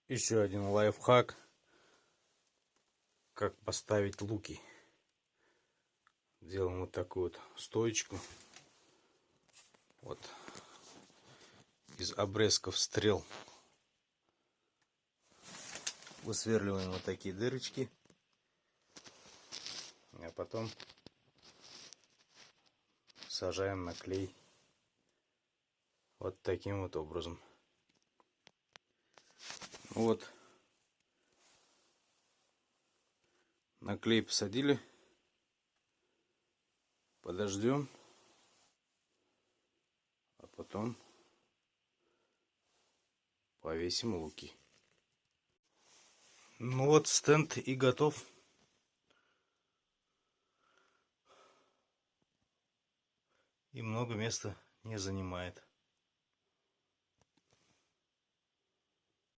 Еще один лайфхак, как поставить луки. Делаем вот такую вот стоечку. Вот из обрезков стрел высверливаем вот такие дырочки, а потом сажаем на клей вот таким вот образом. Вот на клей посадили, подождем, а потом повесим луки. Ну вот, стенд и готов. И много места не занимает.